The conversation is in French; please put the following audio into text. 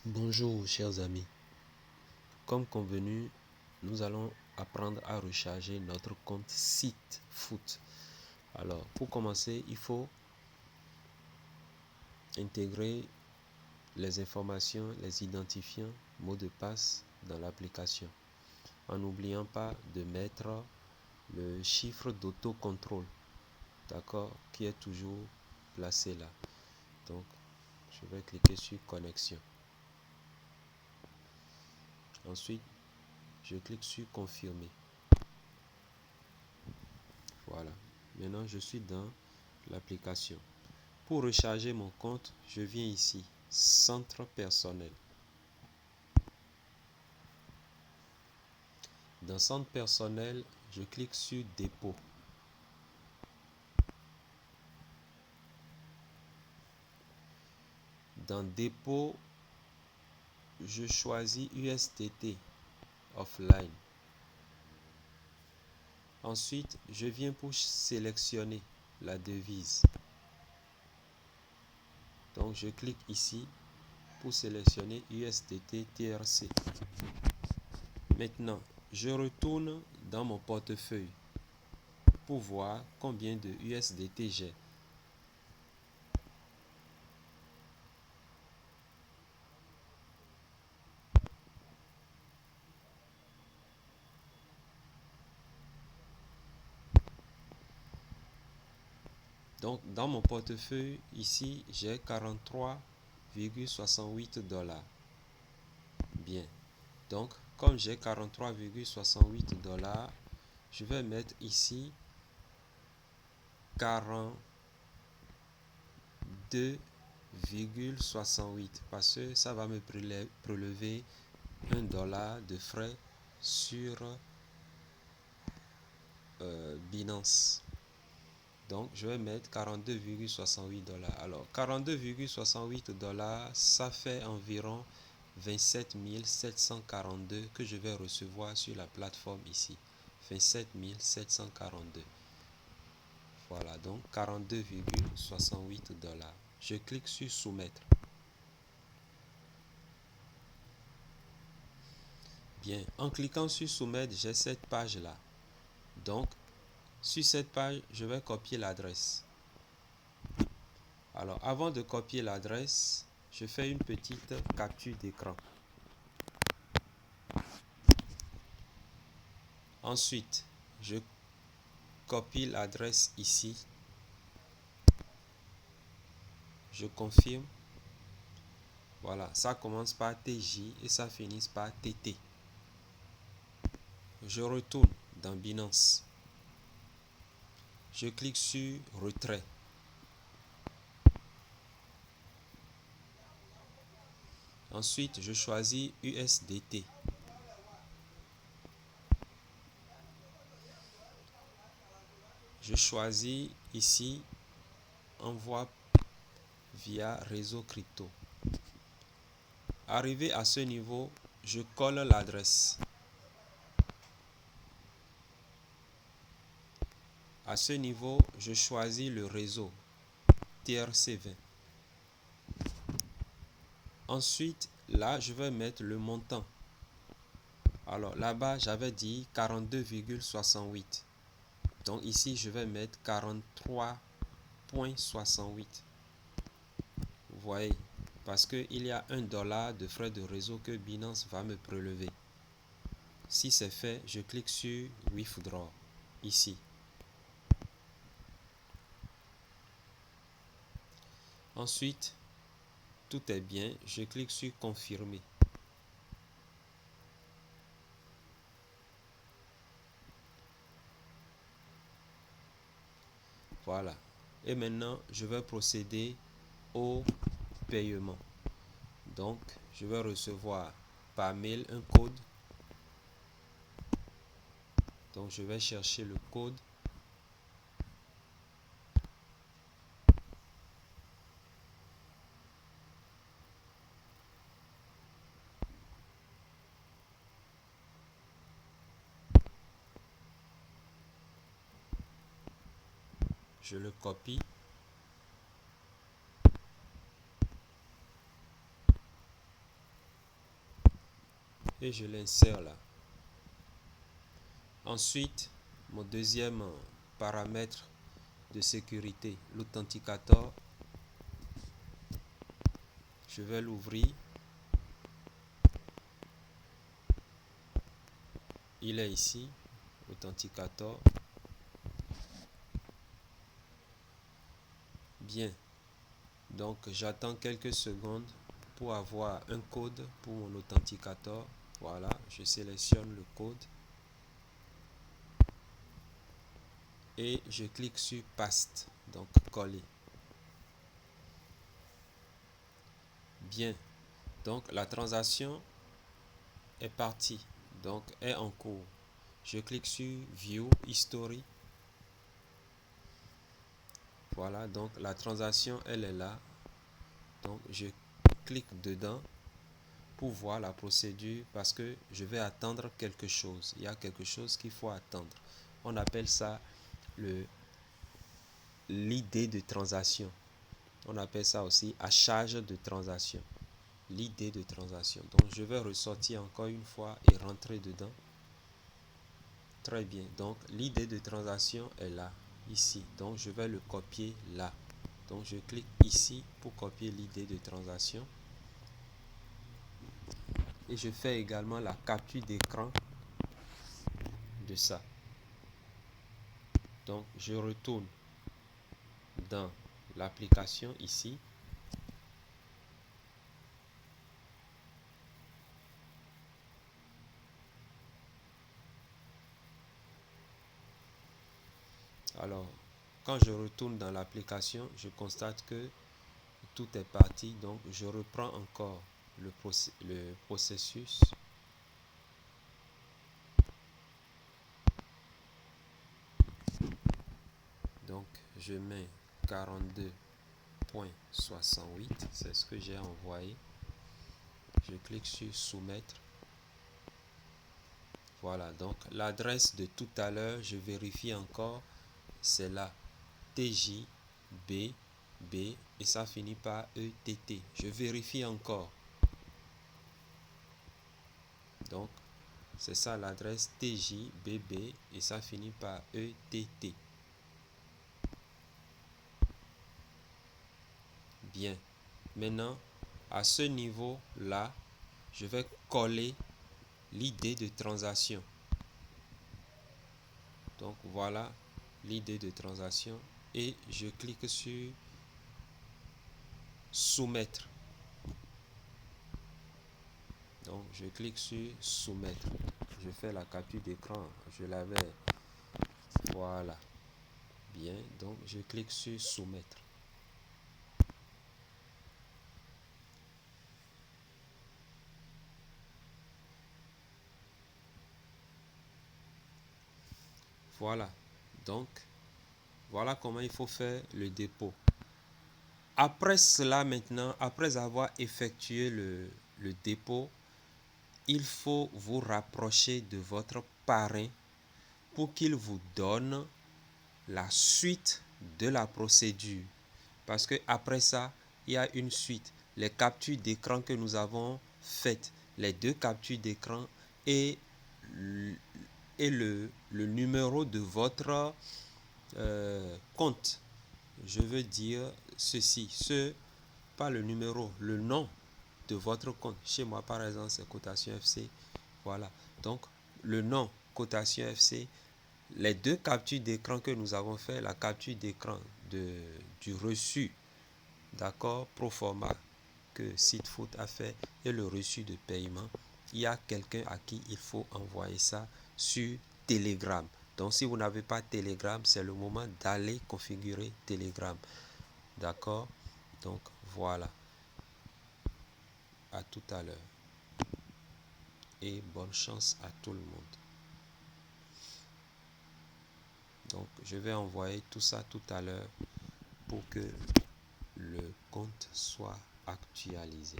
Bonjour chers amis, comme convenu, nous allons apprendre à recharger notre compte site foot. Alors pour commencer, il faut intégrer les informations, les identifiants, mots de passe dans l'application en n'oubliant pas de mettre le chiffre d'autocontrôle, d'accord, qui est toujours placé là. Donc je vais cliquer sur connexion. Ensuite, je clique sur confirmer. Voilà. Maintenant, je suis dans l'application. Pour recharger mon compte, je viens ici, centre personnel. Dans centre personnel, je clique sur dépôt. Dans dépôt, je choisis USDT offline. Ensuite, je viens pour sélectionner la devise. Donc, je clique ici pour sélectionner USDT TRC. Maintenant, je retourne dans mon portefeuille pour voir combien de USDT j'ai. Donc, dans mon portefeuille, ici, j'ai 43,68 $. Bien. Donc, comme j'ai 43,68 $, je vais mettre ici 42,68 parce que ça va me prélever $1 de frais sur Binance. Donc, je vais mettre 42,68 $. Alors, 42,68 $, ça fait environ 27 742 que je vais recevoir sur la plateforme ici. 27 742. Voilà, donc 42,68 $. Je clique sur soumettre. Bien, en cliquant sur soumettre, j'ai cette page-là. Donc, sur cette page, je vais copier l'adresse. Alors, avant de copier l'adresse, je fais une petite capture d'écran. Ensuite, je copie l'adresse ici. Je confirme. Voilà, ça commence par TJ et ça finit par TT. Je retourne dans Binance. Je clique sur retrait. Ensuite, je choisis USDT. Je choisis ici envoi via réseau crypto. Arrivé à ce niveau, je colle l'adresse. À ce niveau, je choisis le réseau TRC20. Ensuite, là, je vais mettre le montant. Alors là-bas, j'avais dit 42,68. Donc ici, je vais mettre 43,68. Vous voyez, parce qu'il y a $1 de frais de réseau que Binance va me prélever. Si c'est fait, je clique sur Withdraw, ici. Ensuite, tout est bien, je clique sur Confirmer. Voilà. Et maintenant, je vais procéder au paiement. Donc, je vais recevoir par mail un code. Donc, je vais chercher le code. Je le copie. et je l'insère là. Ensuite, mon deuxième paramètre de sécurité, l'authenticator, je vais l'ouvrir. Il est ici, authenticator. Bien, donc j'attends quelques secondes pour avoir un code pour mon authenticator. Voilà, je sélectionne le code et je clique sur paste, donc coller. Bien, donc la transaction est partie, donc est en cours. Je clique sur View History. Voilà, donc la transaction elle est là. Donc je clique dedans pour voir la procédure parce que je vais attendre quelque chose. Il y a quelque chose qu'il faut attendre. On appelle ça l'idée de transaction. On appelle ça aussi à charge de transaction. L'idée de transaction. Donc je vais ressortir encore une fois et rentrer dedans. Très bien. Donc l'idée de transaction est là, ici. Donc je vais le copier là. Donc je clique ici pour copier l'idée de transaction. Et je fais également la capture d'écran de ça. Donc je retourne dans l'application ici. Alors, quand je retourne dans l'application, je constate que tout est parti. Donc, je reprends encore le processus. Donc, je mets 42.68. C'est ce que j'ai envoyé. Je clique sur soumettre. Voilà, donc l'adresse de tout à l'heure, je vérifie encore, c'est là, TJBB et ça finit par ETT. Je vérifie encore. Donc, c'est ça l'adresse TJBB et ça finit par ETT. Bien. Maintenant, à ce niveau-là, je vais coller l'idée de transaction. Donc, voilà l'idée de transaction et je clique sur soumettre. Donc, je clique sur soumettre. Je fais la capture d'écran. Je l'avais. Voilà. Bien. Donc, je clique sur soumettre. Voilà. Donc, voilà comment il faut faire le dépôt. Après cela, maintenant, après avoir effectué le dépôt, il faut vous rapprocher de votre parrain pour qu'il vous donne la suite de la procédure. Parce que après ça, il y a une suite. Les captures d'écran que nous avons faites, les deux captures d'écran et le numéro de votre compte. Je veux dire ceci, pas le numéro, le nom de votre compte. Chez moi, par exemple, c'est Cotation FC. Voilà. Donc, le nom Cotation FC, les deux captures d'écran que nous avons fait, la capture d'écran du reçu, d'accord, pro forma que Sitefoot a fait et le reçu de paiement, il y a quelqu'un à qui il faut envoyer ça sur Telegram. Donc, si vous n'avez pas Telegram, c'est le moment d'aller configurer Telegram. D'accord? Donc, voilà. À tout à l'heure. Et bonne chance à tout le monde. Donc, je vais envoyer tout ça tout à l'heure pour que le compte soit actualisé.